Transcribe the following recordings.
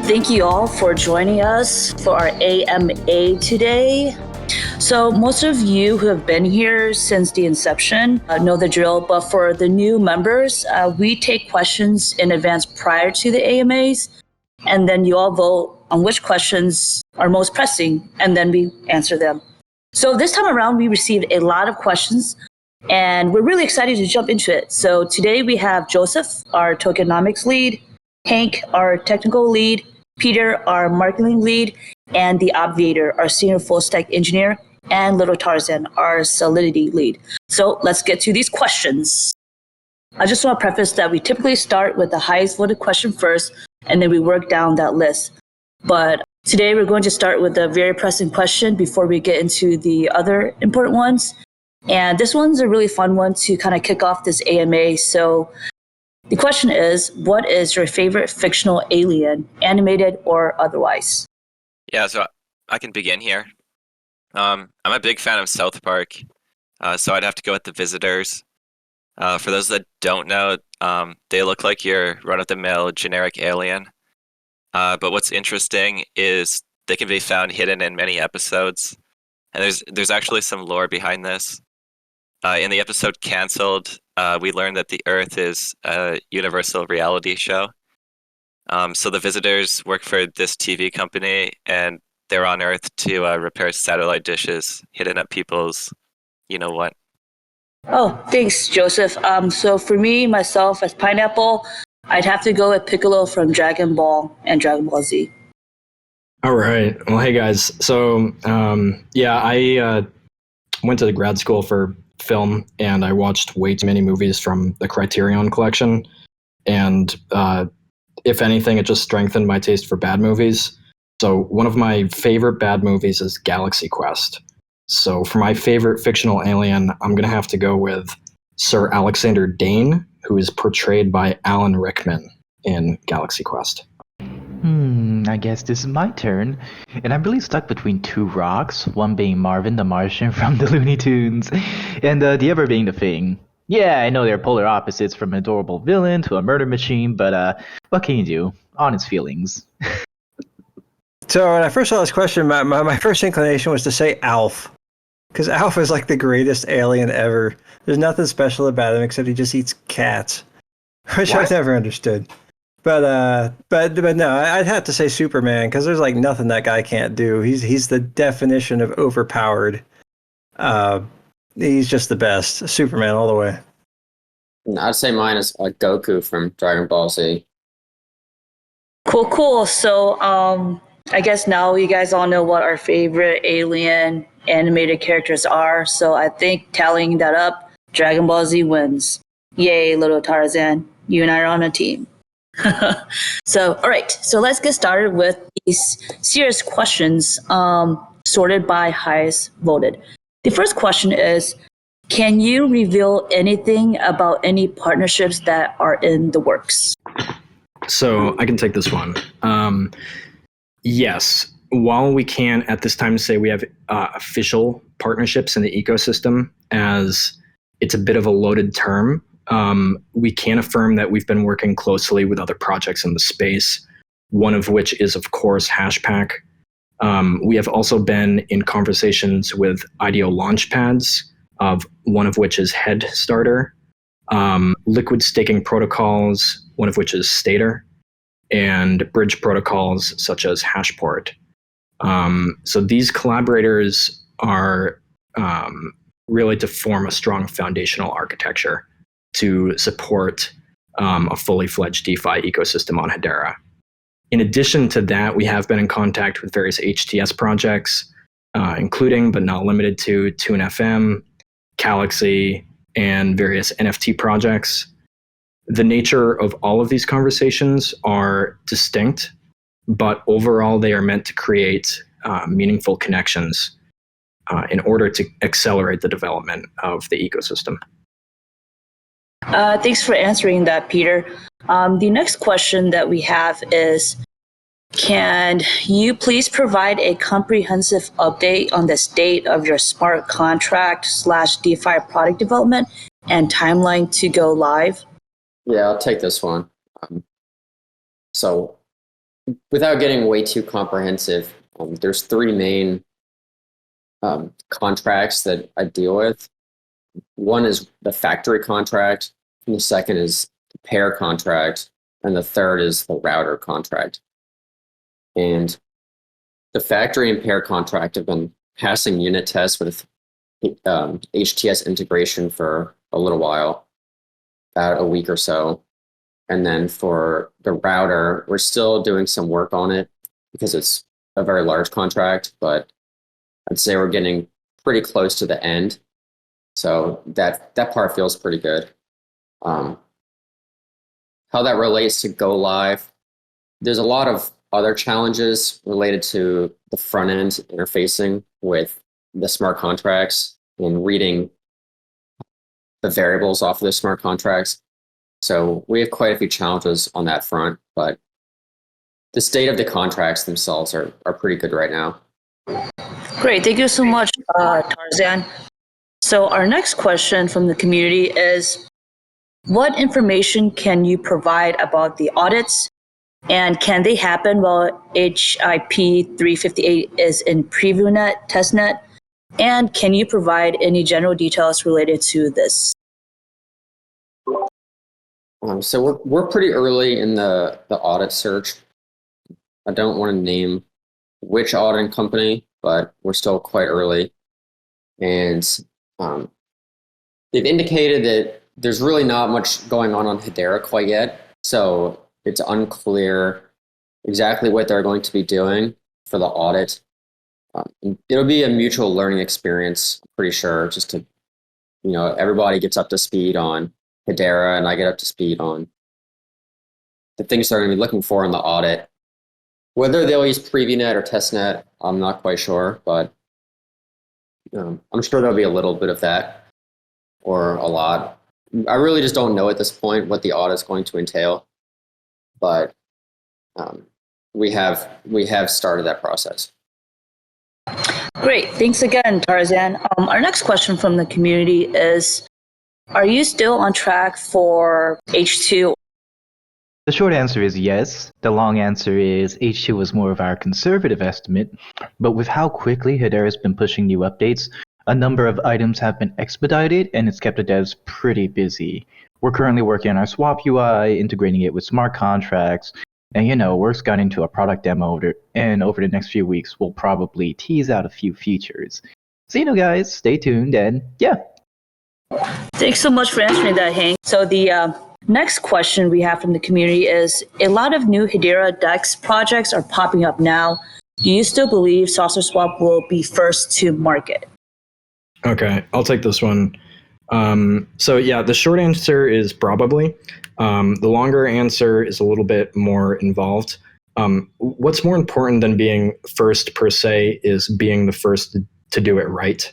Thank you all for joining us for our AMA today. So most of you who have been here since the inception know the drill, but for the new members, we take questions in advance prior to the AMAs, and then you all vote on which questions are most pressing, and then we answer them. So this time around, we received a lot of questions, and we're really excited to jump into it. So today we have Joseph, our Tokenomics lead, Hank, our technical lead, Peter, our marketing lead, and the Obviator, our senior full stack engineer, and Little Tarzan, our Solidity lead. So let's get to these questions. I just want to preface that we typically start with the highest voted question first, and then we work down that list. But today we're going to start with a very pressing question before we get into the other important ones. And this one's a really fun one to kind of kick off this AMA. So the question is, what is your favorite fictional alien, animated or otherwise? Yeah, so I can begin here. I'm a big fan of South Park, so I'd have to go with the Visitors. For those that don't know, they look like your run-of-the-mill generic alien. But what's interesting is they can be found hidden in many episodes, and there's actually some lore behind this. In the episode Cancelled, we learned that the Earth is a universal reality show. So the Visitors work for this TV company, and they're on Earth to repair satellite dishes hidden at people's you-know-what. Oh, thanks, Joseph. So for me, myself, as Pineapple, I'd have to go with Piccolo from Dragon Ball and Dragon Ball Z. All right. Well, hey, guys. So, I went to the grad school for film, and I watched way too many movies from the Criterion collection. And if anything, it just strengthened my taste for bad movies. So one of my favorite bad movies is Galaxy Quest. So for my favorite fictional alien, I'm going to have to go with Sir Alexander Dane, who is portrayed by Alan Rickman in Galaxy Quest. I guess this is my turn. And I'm really stuck between two rocks, one being Marvin the Martian from the Looney Tunes, and the other being the Thing. Yeah, I know they're polar opposites, from an adorable villain to a murder machine, but what can you do? Honest feelings. So when I first saw this question, my first inclination was to say Alf. Because Alf is like the greatest alien ever. There's nothing special about him except he just eats cats, which What? I never understood. But no, I'd have to say Superman, because there's like nothing that guy can't do. He's the definition of overpowered. He's just the best. Superman all the way. I'd say mine is Goku from Dragon Ball Z. Cool. So I guess now you guys all know what our favorite alien animated characters are. So I think tallying that up, Dragon Ball Z wins. Yay, Little Tarzan. You and I are on a team. So, all right. So let's get started with these serious questions sorted by highest voted. The first question is, can you reveal anything about any partnerships that are in the works? So I can take this one. Yes. While we can at this time say we have official partnerships in the ecosystem, as it's a bit of a loaded term, we can affirm that we've been working closely with other projects in the space, one of which is, of course, Hashpack. We have also been in conversations with IDO launchpads, one of which is Head Starter, liquid staking protocols, one of which is Stater, and bridge protocols such as Hashport. So these collaborators are really to form a strong foundational architecture to support a fully fledged DeFi ecosystem on Hedera. In addition to that, we have been in contact with various HTS projects, including but not limited to 2NFM, Galaxy, and various NFT projects. The nature of all of these conversations are distinct, but overall they are meant to create meaningful connections in order to accelerate the development of the ecosystem. Thanks for answering that, Peter. The next question that we have is, can you please provide a comprehensive update on the state of your smart contract / DeFi product development and timeline to go live? Yeah, I'll take this one. So without getting way too comprehensive, there's three main contracts that I deal with. One is the factory contract, and the second is the pair contract, and the third is the router contract. And the factory and pair contract have been passing unit tests with HTS integration for a little while, about a week or so. And then for the router, we're still doing some work on it because it's a very large contract, but I'd say we're getting pretty close to the end. So that part feels pretty good. How that relates to go live, there's a lot of other challenges related to the front end interfacing with the smart contracts and reading the variables off of the smart contracts. So we have quite a few challenges on that front, but the state of the contracts themselves are pretty good right now. Great. Thank you so much, Tarzan. So our next question from the community is, what information can you provide about the audits, and can they happen while HIP 358 is in preview net, testnet? And can you provide any general details related to this? So we're pretty early in the audit search. I don't want to name which auditing company, but we're still quite early. And they've indicated that there's really not much going on Hedera quite yet. So it's unclear exactly what they're going to be doing for the audit. It'll be a mutual learning experience, I'm pretty sure, just to, everybody gets up to speed on Hedera and I get up to speed on the things they're going to be looking for in the audit. Whether they'll use PreviewNet or TestNet, I'm not quite sure, but I'm sure there'll be a little bit of that or a lot. I really just don't know at this point what the audit is going to entail, but we have started that process. Great. Thanks again, Tarzan. Our next question from the community is, are you still on track for H2? The short answer is yes. The long answer is H2 was more of our conservative estimate, but with how quickly Hedera's been pushing new updates, a number of items have been expedited and it's kept the devs pretty busy. We're currently working on our swap UI, integrating it with smart contracts, and work's got into a product demo and over the next few weeks we'll probably tease out a few features. So guys, stay tuned and yeah. Thanks so much for answering that, Hank. So the next question we have from the community is, a lot of new Hedera DEX projects are popping up now. Do you still believe SaucerSwap will be first to market? Okay, I'll take this one. So yeah, the short answer is probably. The longer answer is a little bit more involved. What's more important than being first per se is being the first to do it right.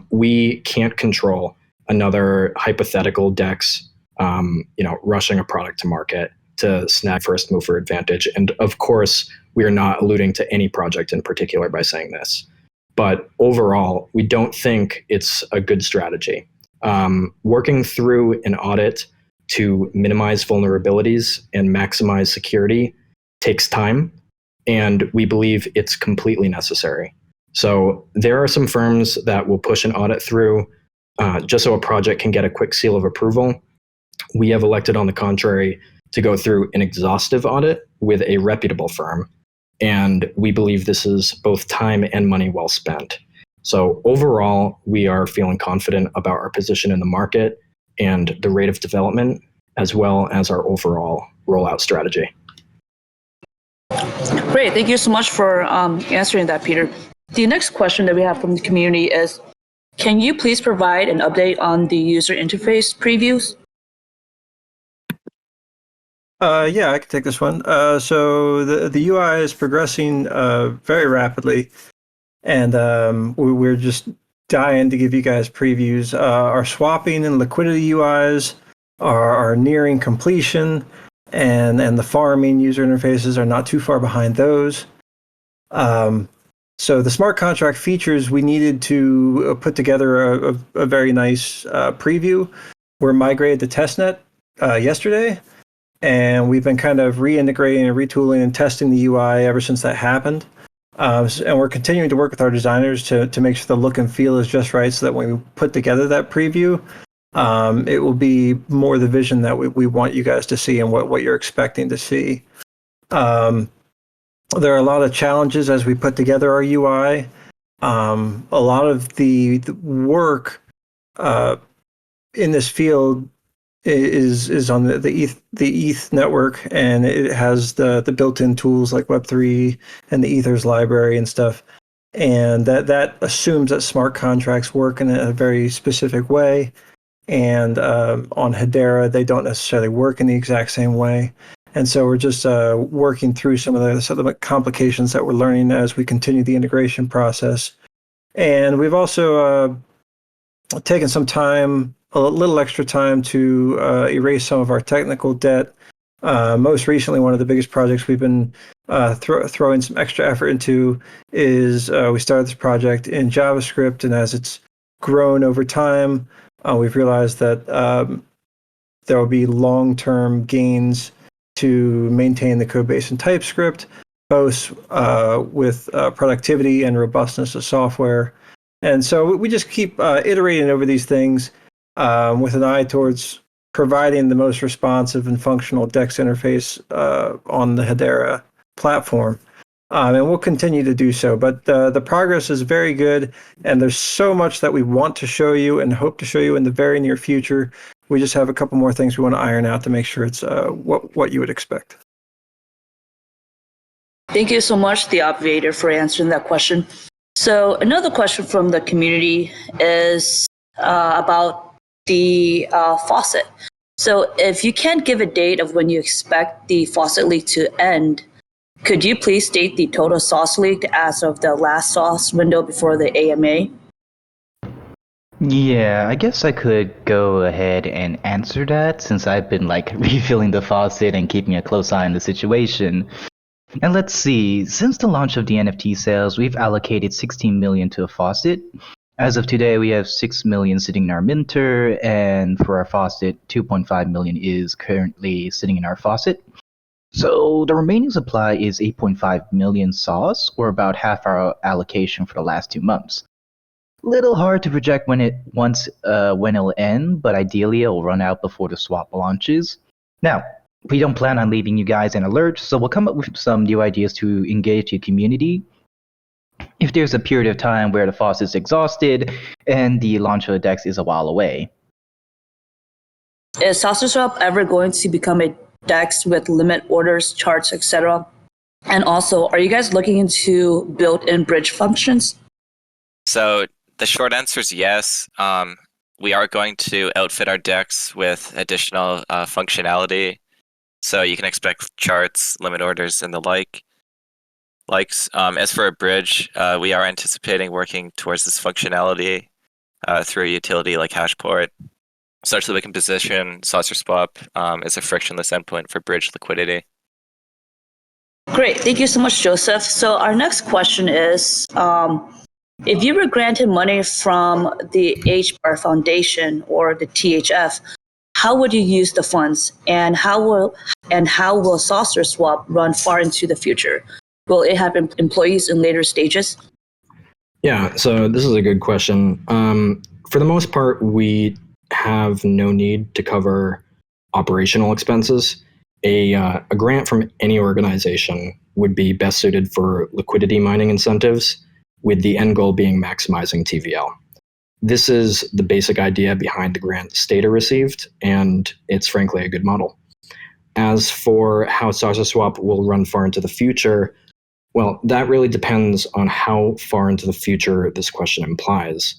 We can't control another hypothetical DEX, rushing a product to market to snag first mover advantage. And of course, we are not alluding to any project in particular by saying this. But overall, we don't think it's a good strategy. Working through an audit to minimize vulnerabilities and maximize security takes time, and we believe it's completely necessary. So there are some firms that will push an audit through just so a project can get a quick seal of approval. We have elected, on the contrary, to go through an exhaustive audit with a reputable firm, and we believe this is both time and money well spent. So overall, we are feeling confident about our position in the market and the rate of development, as well as our overall rollout strategy. Great. Thank you so much for answering that, Peter. The next question that we have from the community is, can you please provide an update on the user interface previews? Yeah, I can take this one. So the UI is progressing very rapidly, and we're just dying to give you guys previews. Our swapping and liquidity UIs are nearing completion, and the farming user interfaces are not too far behind those. So the smart contract features, we needed to put together a very nice preview. We're migrated to testnet yesterday, and we've been kind of reintegrating and retooling and testing the UI ever since that happened. And we're continuing to work with our designers to make sure the look and feel is just right, so that when we put together that preview, it will be more the vision that we want you guys to see and what you're expecting to see. There are a lot of challenges as we put together our UI. A lot of the work in this field is on the ETH network, and it has the built-in tools like Web3 and the Ethers library and stuff. And that assumes that smart contracts work in a very specific way. And on Hedera, they don't necessarily work in the exact same way. And so we're just working through some of the complications that we're learning as we continue the integration process. And we've also taken some time, a little extra time, to erase some of our technical debt. Most recently, one of the biggest projects we've been throwing some extra effort into is we started this project in JavaScript, and as it's grown over time, we've realized that there will be long-term gains to maintain the code base in TypeScript, both with productivity and robustness of software. And so we just keep iterating over these things with an eye towards providing the most responsive and functional DEX interface on the Hedera platform. And we'll continue to do so. But the progress is very good, and there's so much that we want to show you and hope to show you in the very near future. We just have a couple more things we want to iron out to make sure it's what you would expect. Thank you so much, the operator, for answering that question. So another question from the community is about the Faucet. So if you can't give a date of when you expect the Faucet leak to end, could you please state the total sauce leak as of the last sauce window before the AMA? Yeah, I guess I could go ahead and answer that, since I've been refilling the faucet and keeping a close eye on the situation. And let's see, since the launch of the NFT sales, we've allocated 16 million to a faucet. As of today, we have 6 million sitting in our minter, and for our faucet, 2.5 million is currently sitting in our faucet. So the remaining supply is 8.5 million sauce, or about half our allocation for the last 2 months. Little hard to project when it'll end, but ideally it'll run out before the swap launches. Now, we don't plan on leaving you guys in a lurch, so we'll come up with some new ideas to engage the community. If there's a period of time where the faucet is exhausted and the launch of the DEX is a while away. Is SaucerSwap ever going to become a DEX with limit orders, charts, etc.? And also, are you guys looking into built-in bridge functions? So the short answer is yes. We are going to outfit our DEX with additional functionality. So you can expect charts, limit orders, and the likes. As for a bridge, we are anticipating working towards this functionality through a utility like Hashport, such that we can position SaucerSwap as a frictionless endpoint for bridge liquidity. Great. Thank you so much, Joseph. So our next question is, if you were granted money from the HBAR Foundation or the THF, how would you use the funds, and how will SaucerSwap run far into the future? Will it have employees in later stages? Yeah, so this is a good question. For the most part, we have no need to cover operational expenses. A grant from any organization would be best suited for liquidity mining incentives, with the end goal being maximizing TVL. This is the basic idea behind the grant Stata received, and it's frankly a good model. As for how SaucerSwap will run far into the future, well, that really depends on how far into the future this question implies.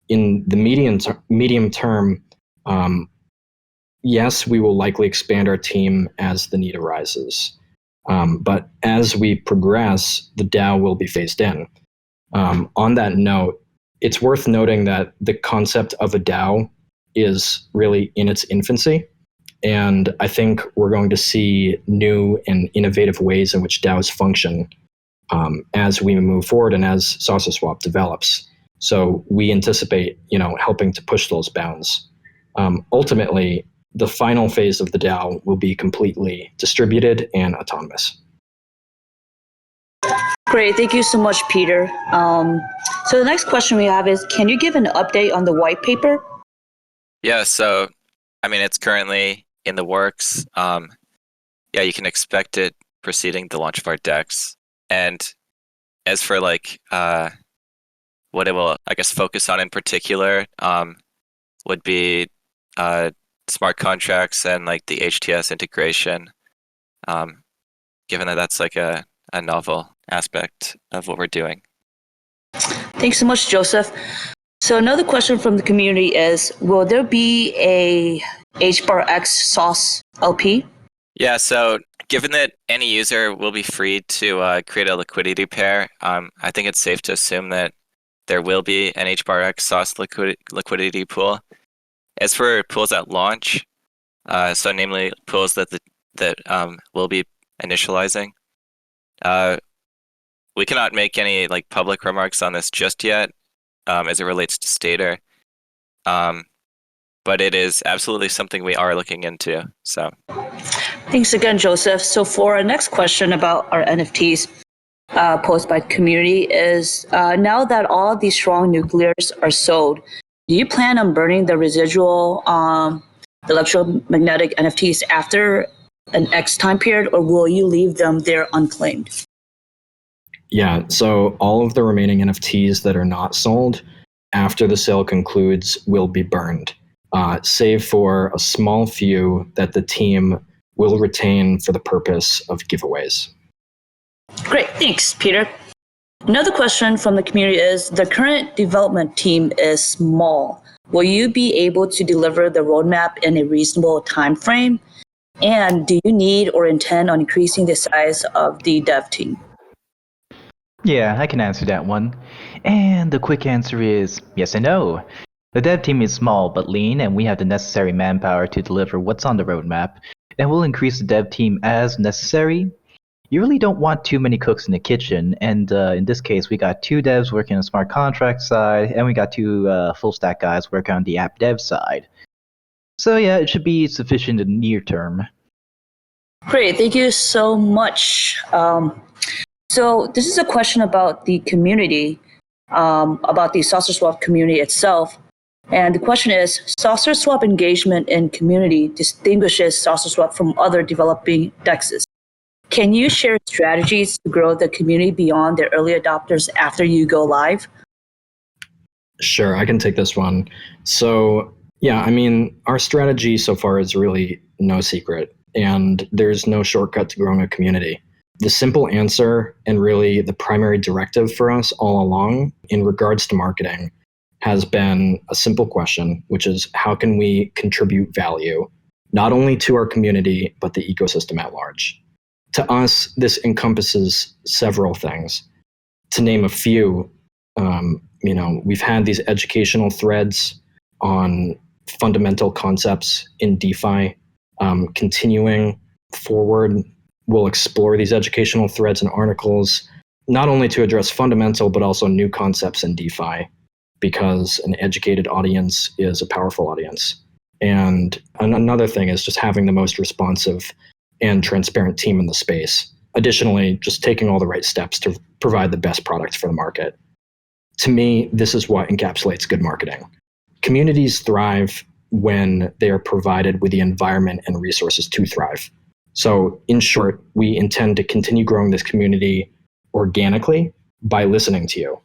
In the medium term, yes, we will likely expand our team as the need arises. But as we progress, the DAO will be phased in. On that note, it's worth noting that the concept of a DAO is really in its infancy. And I think we're going to see new and innovative ways in which DAOs function as we move forward and as SaucerSwap develops. So we anticipate, helping to push those bounds. Ultimately, the final phase of the DAO will be completely distributed and autonomous. Great, thank you so much, Peter. So the next question we have is, can you give an update on the white paper? Yeah, so it's currently in the works. Yeah, you can expect it preceding the launch of our DEX. And as for what it will, I guess, focus on in particular, would be smart contracts and the HTS integration. Given that that's a novel aspect of what we're doing. Thanks so much, Joseph. So another question from the community is, will there be a HBAR-X sauce LP? Yeah, so given that any user will be free to create a liquidity pair, I think it's safe to assume that there will be an HBAR-X sauce liquidity pool. As for pools at launch, so namely pools that will be initializing, we cannot make any public remarks on this just yet, as it relates to Stater. But it is absolutely something we are looking into. So, thanks again, Joseph. So for our next question about our NFTs posed by the community is, now that all these strong nuclears are sold, do you plan on burning the residual electromagnetic NFTs after an X time period, or will you leave them there unclaimed? Yeah, so all of the remaining NFTs that are not sold after the sale concludes will be burned, save for a small few that the team will retain for the purpose of giveaways. Great, thanks, Peter. Another question from the community is, the current development team is small. Will you be able to deliver the roadmap in a reasonable time frame? And do you need or intend on increasing the size of the dev team? Yeah, I can answer that one. And the quick answer is yes and no. The dev team is small but lean, and we have the necessary manpower to deliver what's on the roadmap, and we'll increase the dev team as necessary. You really don't want too many cooks in the kitchen, and in this case, we got 2 devs working on the smart contract side, and we got 2 full stack guys working on the app dev side. So yeah, it should be sufficient in the near term. Great, thank you so much. So this is a question about the community, about the SaucerSwap community itself. And the question is, SaucerSwap engagement in community distinguishes SaucerSwap from other developing DEXs. Can you share strategies to grow the community beyond the early adopters after you go live? Sure, I can take this one. So yeah, our strategy so far is really no secret, and there's no shortcut to growing a community. The simple answer, and really the primary directive for us all along in regards to marketing, has been a simple question, which is, how can we contribute value, not only to our community, but the ecosystem at large? To us, this encompasses several things. To name a few, we've had these educational threads on fundamental concepts in DeFi. Continuing forward, we'll explore these educational threads and articles, not only to address fundamental, but also new concepts in DeFi, because an educated audience is a powerful audience. And another thing is just having the most responsive and transparent team in the space. Additionally, just taking all the right steps to provide the best product for the market. To me, this is what encapsulates good marketing. Communities thrive when they are provided with the environment and resources to thrive. So in short, we intend to continue growing this community organically by listening to you,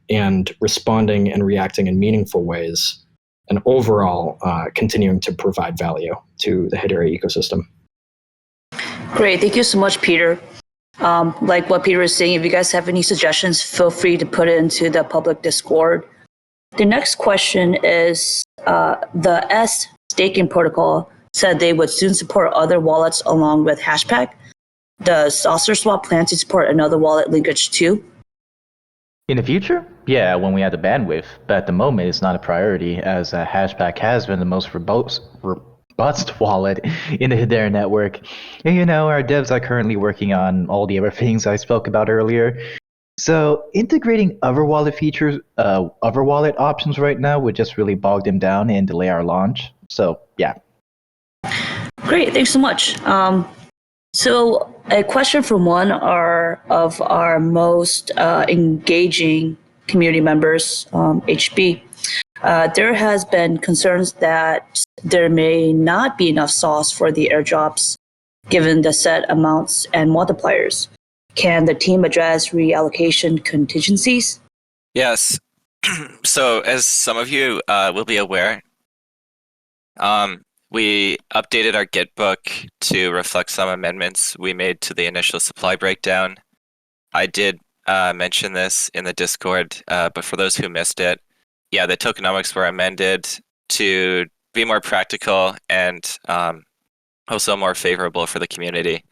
and responding and reacting in meaningful ways, and overall continuing to provide value to the Hedera ecosystem. Great, thank you so much, Peter. Like what Peter was saying, if you guys have any suggestions, feel free to put it into the public Discord. The next question is, the S staking protocol said they would soon support other wallets along with Hashpack. Does SaucerSwap plan to support another wallet linkage too? In the future? Yeah, when we have the bandwidth, but at the moment it's not a priority, as Hashpack has been the most robust wallet in the Hedera network. And our devs are currently working on all the other things I spoke about earlier. So integrating other wallet features, other wallet options right now would just really bog them down and delay our launch. So yeah, Great, thanks so much. So a question from one of our most engaging community members, HB. There has been concerns that there may not be enough sauce for the airdrops given the set amounts and multipliers. Can the team address reallocation contingencies? Yes. So as some of you will be aware, we updated our Git book to reflect some amendments we made to the initial supply breakdown. I did mention this in the Discord, but for those who missed it, yeah, the tokenomics were amended to be more practical and also more favorable for the community.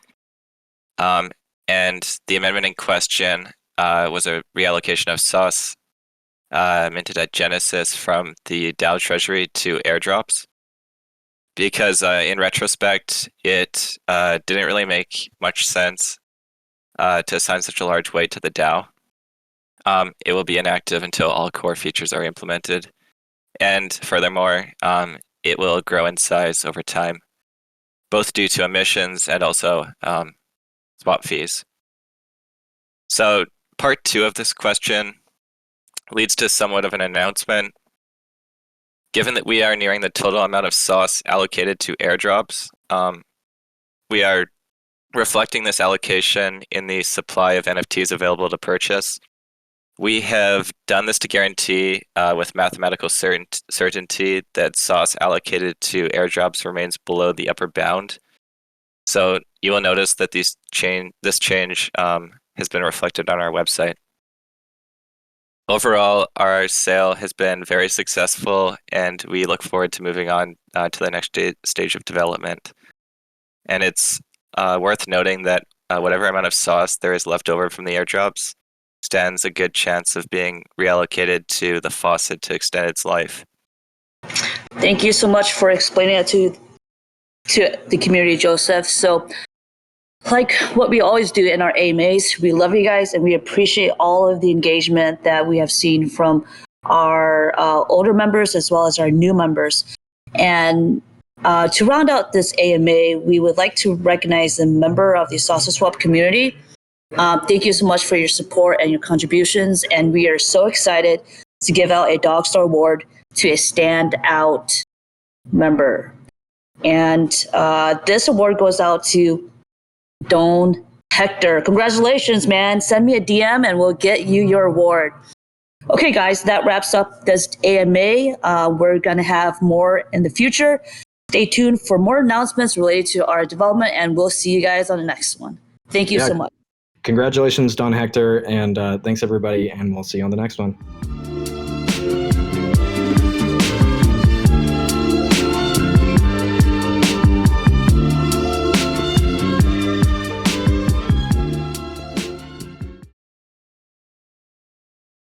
And the amendment in question was a reallocation of sauce minted at Genesis from the DAO treasury to airdrops. Because in retrospect, it didn't really make much sense to assign such a large weight to the DAO. It will be inactive until all core features are implemented. And furthermore, it will grow in size over time, both due to emissions and also swap fees. So part 2 of this question leads to somewhat of an announcement. Given that we are nearing the total amount of sauce allocated to airdrops, we are reflecting this allocation in the supply of NFTs available to purchase. We have done this to guarantee with mathematical certainty that sauce allocated to airdrops remains below the upper bound. So you will notice that this change has been reflected on our website. Overall, our sale has been very successful, and we look forward to moving on to the next stage of development. And it's worth noting that whatever amount of sauce there is left over from the airdrops stands a good chance of being reallocated to the Faucet to extend its life. Thank you so much for explaining it to the community, Joseph. So, like what we always do in our AMAs, we love you guys and we appreciate all of the engagement that we have seen from our older members as well as our new members. And to round out this AMA, we would like to recognize a member of the SaucerSwap community. Thank you so much for your support and your contributions. And we are so excited to give out a Dog Star Award to a standout member. And this award goes out to Don Hector. Congratulations, man. Send me a DM and we'll get you your award. Okay, guys, that wraps up this AMA. We're going to have more in the future. Stay tuned for more announcements related to our development, and we'll see you guys on the next one. Thank you so much. Congratulations, Don Hector, and thanks, everybody, and we'll see you on the next one.